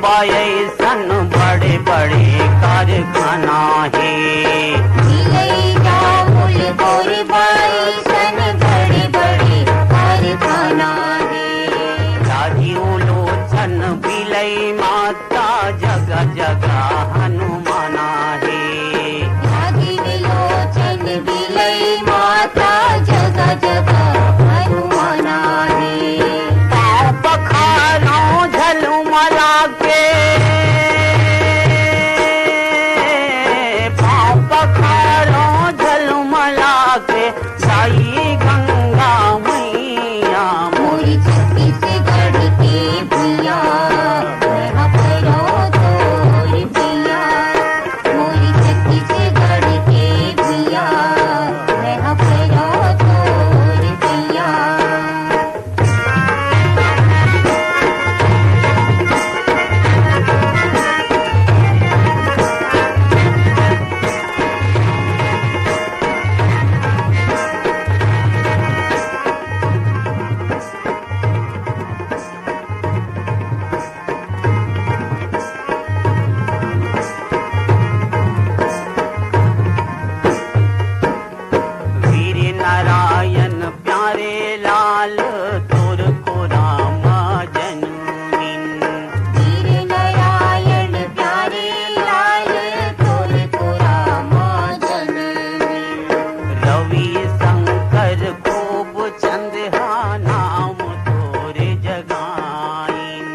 बाये सन बड़े बड़े कारखाना है। जामुल गोर बाई सन बड़े बड़े कारखाना है। राजीव लोचन बिलई माता जगह जगह हनुमाना है। राजीव लोचन बिलई माता जगह जगह हनुमाना है। पाँव पखारों झलमला के, पाँव पखारों झलमला के जाई गंगा मैया मोरी छत्तीसगढ़ के भैया वहाँ परो तोर भैया। मोरी छत्तीसगढ़ के भैया वहाँ परो तोर भैया। वीर नारायण प्यारे लाल तोर को राम जन्मिन। वीर नारायण प्यारे लाल तोर को राम जन्मिन। रवि शंकर खूब चंद नाम तोर जगाइन।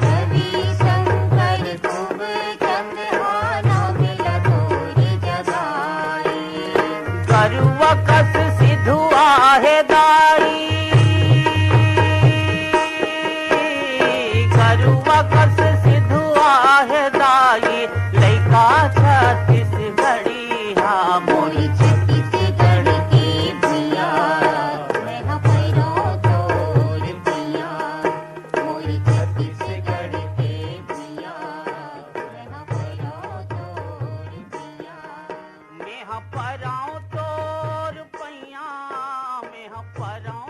रवि शंकर खूब चंद नाम तोर जगाई। गर्वकस सिधु आहे दाई, गर्वकस सिधु आहे दाई लैका छत्तीसगढ़ी हा मोरी छत्तीसगढ़ के भैया वहाँ परो तोर भैया। मोरी छत्तीसगढ़ के भैया वहाँ परो तोर भैया। मैं पराऊं तोर पैया, मैं पराऊं